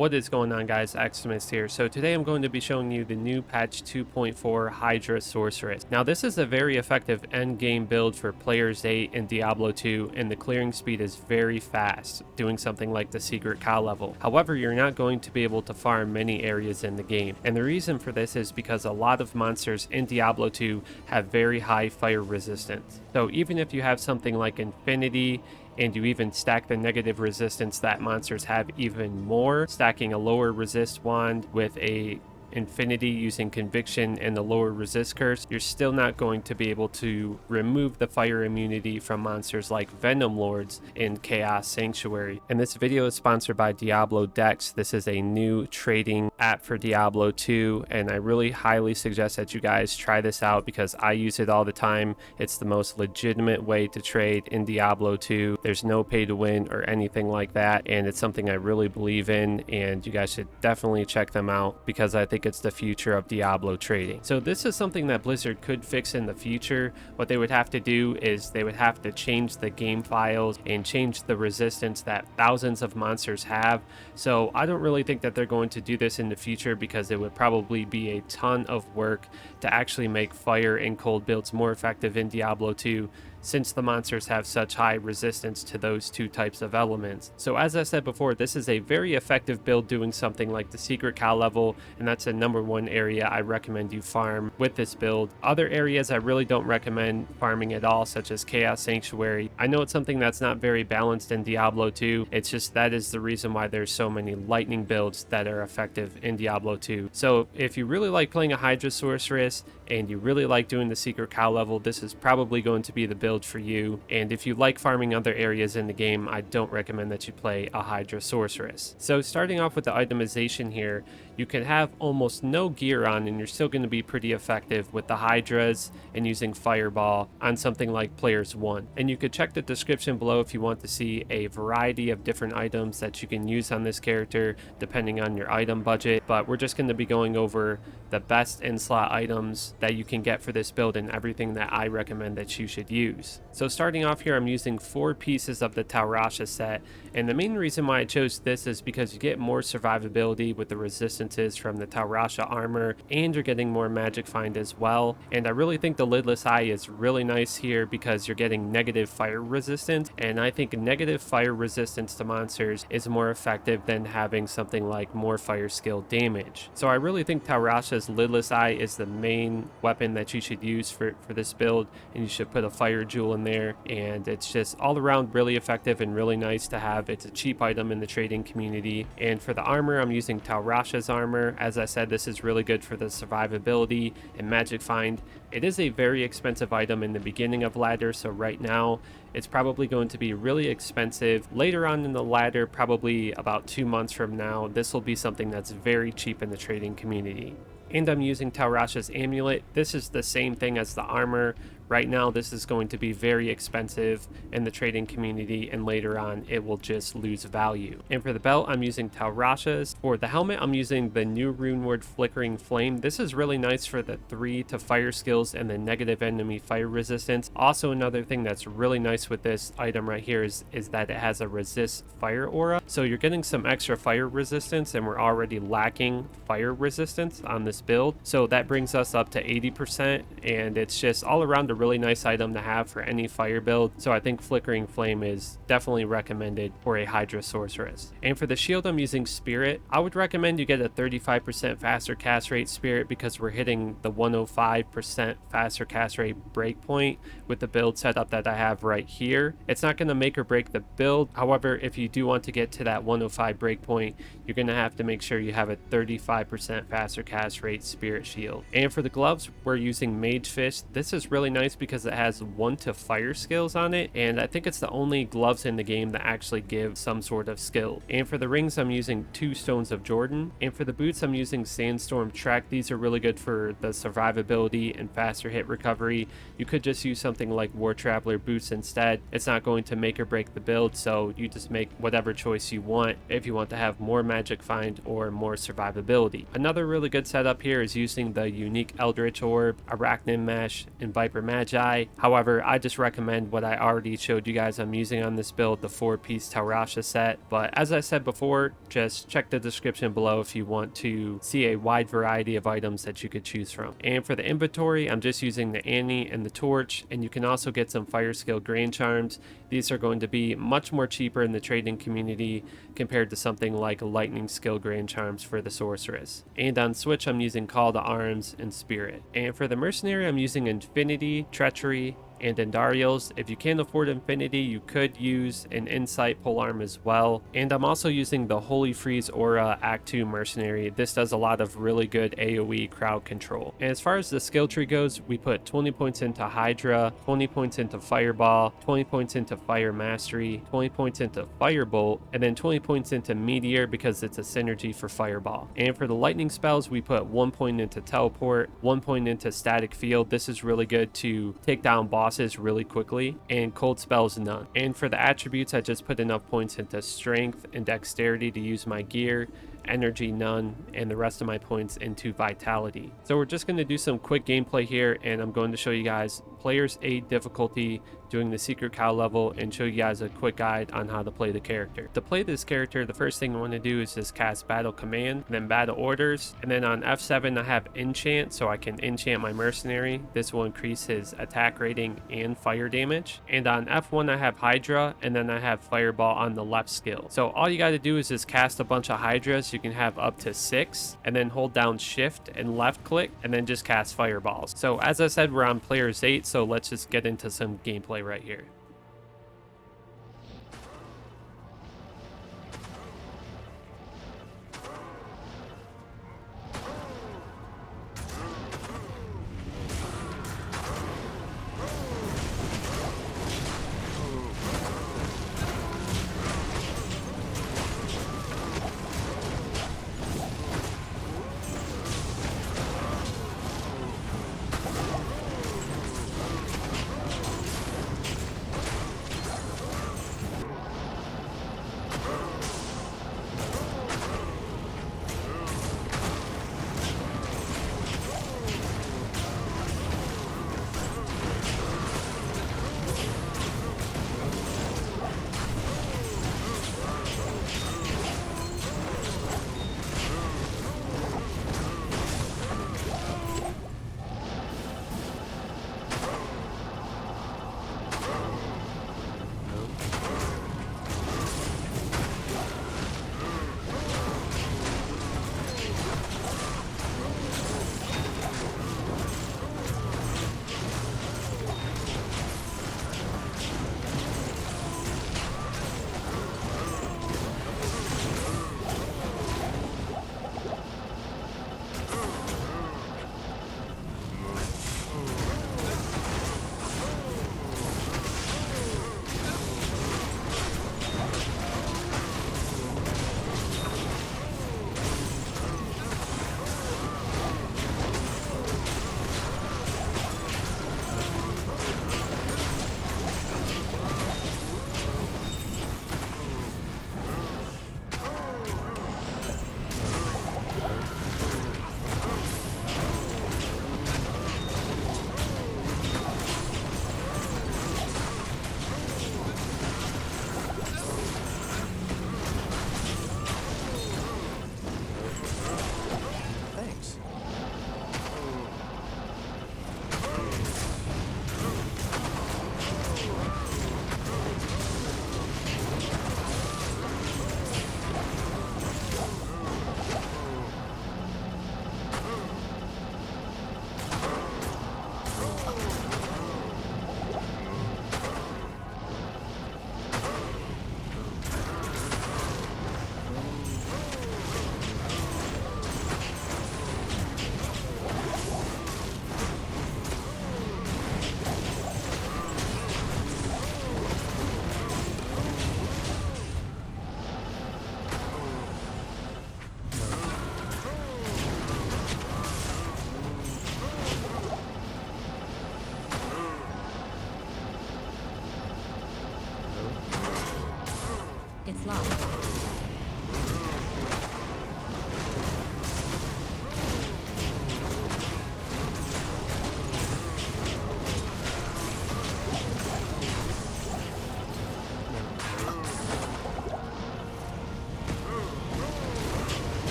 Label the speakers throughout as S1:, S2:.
S1: What is going on, guys? Xtimus here. So today I'm going to be showing you the new patch 2.4 Hydra Sorceress. Now this is a very effective end game build for players 8 in Diablo 2, and the clearing speed is very fast, doing something like the secret cow level. However, you're not going to be able to farm many areas in the game, and the reason for this is because a lot of monsters in Diablo 2 have very high fire resistance. So even if you have something like Infinity, and you even stack the negative resistance that monsters have even more, stacking a lower resist wand with a Infinity using Conviction and the lower resist curse, you're still not going to be able to remove the fire immunity from monsters like Venom Lords in Chaos Sanctuary. And this video is sponsored by DiabloDex. This is a new trading app for Diablo 2, and I really highly suggest that you guys try this out because I use it all the time. It's the most legitimate way to trade in Diablo 2. There's no pay to win or anything like that, and it's something I really believe in, and you guys should definitely check them out because I think it's the future of Diablo trading. So this is something that Blizzard could fix in the future. What they would have to do is they would have to change the game files and change the resistance that thousands of monsters have. So I don't really think that they're going to do this in the future because it would probably be a ton of work to actually make fire and cold builds more effective in Diablo 2, since the monsters have such high resistance to those two types of elements. So as I said before, this is a very effective build doing something like the secret cow level, and that's a #1 area I recommend you farm with this build. Other areas I really don't recommend farming at all, such as Chaos Sanctuary. I know it's something that's not very balanced in Diablo 2, it's just that is the reason why there's so many lightning builds that are effective in Diablo 2. So if you really like playing a Hydra Sorceress and you really like doing the secret cow level, this is probably going to be the build for you. And if you like farming other areas in the game, I don't recommend that you play a Hydra Sorceress. So starting off with the itemization here, you can have almost no gear on and you're still going to be pretty effective with the Hydras and using Fireball on something like Players 1. And you could check the description below if you want to see a variety of different items that you can use on this character depending on your item budget, but we're just going to be going over the best in-slot items that you can get for this build and everything that I recommend that you should use. So starting off here, I'm using 4 pieces of the Rasha set, and the main reason why I chose this is because you get more survivability with the resistances from the Rasha armor, and you're getting more magic find as well. And I really think the Lidless Eye is really nice here because you're getting negative fire resistance, and I think negative fire resistance to monsters is more effective than having something like more fire skill damage. So I really think Rasha's Lidless Eye is the main weapon that you should use for this build, and you should put a fire jewel in there, and it's just all around really effective and really nice to have. It's a cheap item in the trading community. And for the armor, I'm using Rasha's armor. As I said, this is really good for the survivability and magic find. It is a very expensive item in the beginning of ladder, so right now it's probably going to be really expensive. Later on in the ladder, probably about 2 months from now, this will be something that's very cheap in the trading community. And I'm using Rasha's Amulet. This is the same thing as the armor. Right now, this is going to be very expensive in the trading community, and later on, it will just lose value. And for the belt, I'm using Rasha's. For the helmet, I'm using the new rune word Flickering Flame. This is really nice for the 3 to fire skills and the negative enemy fire resistance. Also, another thing that's really nice with this item right here is that it has a resist fire aura. So you're getting some extra fire resistance, and we're already lacking fire resistance on this build. So that brings us up to 80%, and it's just all around a really nice item to have for any fire build. So I think Flickering Flame is definitely recommended for a Hydra Sorceress. And for the shield, I'm using Spirit. I would recommend you get a 35% faster cast rate Spirit because we're hitting the 105% faster cast rate breakpoint with the build setup that I have right here. It's not going to make or break the build. However, if you do want to get to that 105 breakpoint, you're going to have to make sure you have a 35% faster cast rate Spirit shield. And for the gloves, we're using Magefist. This is really nice because it has 1 to fire skills on it, and I think it's the only gloves in the game that actually give some sort of skill. And for the rings, I'm using 2 Stones of Jordan, and for the boots, I'm using Sandstorm Trek. These are really good for the survivability and faster hit recovery. You could just use something like War Traveler boots instead. It's not going to make or break the build, so you just make whatever choice you want if you want to have more magic find or more survivability. Another really good setup here is using the unique Eldritch Orb, Arachnid Mesh, and Vipermagi Vipermagi. However, I just recommend what I already showed you guys I'm using on this build, the 4-piece Rasha set. But as I said before, just check the description below if you want to see a wide variety of items that you could choose from. And for the inventory, I'm just using the Annie and the Torch, and you can also get some fire skill grain charms. These are going to be much more cheaper in the trading community compared to something like lightning skill grain charms for the Sorceress. And on Switch, I'm using Call to Arms and Spirit. And for the Mercenary, I'm using Infinity, Treachery, and Andariel's. If you can't afford Infinity, you could use an Insight Polearm as well. And I'm also using the Holy Freeze Aura Act 2 Mercenary. This does a lot of really good AoE crowd control. And as far as the skill tree goes, we put 20 points into Hydra, 20 points into Fireball, 20 points into Fire Mastery, 20 points into Firebolt, and then 20 points into Meteor because it's a synergy for Fireball. And for the lightning spells, we put 1 point into Teleport, 1 point into Static Field. This is really good to take down bosses really quickly, and cold spells none. And for the attributes, I just put enough points into strength and dexterity to use my gear, energy none, and the rest of my points into vitality. So we're just going to do some quick gameplay here, and I'm going to show you guys players 8 difficulty doing the secret cow level and show you guys a quick guide on how to play the character. To play this character, the first thing I want to do is just cast battle command, then battle orders, and then on F7 I have enchant, so I can enchant my mercenary. This will increase his attack rating and fire damage. And on F1 I have Hydra, and then I have fireball on the left skill. So all you got to do is just cast a bunch of Hydras. You can have up to 6, and then hold down shift and left click, and then just cast fireballs. So as I said, we're on players 8, so let's just get into some gameplay right here.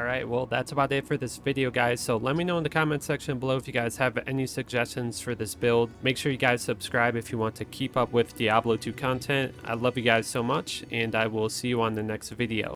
S1: All right, well, that's about it for this video, guys. So let me know in the comment section below if you guys have any suggestions for this build. Make sure you guys subscribe if you want to keep up with Diablo 2 content. I love you guys so much, and I will see you on the next video.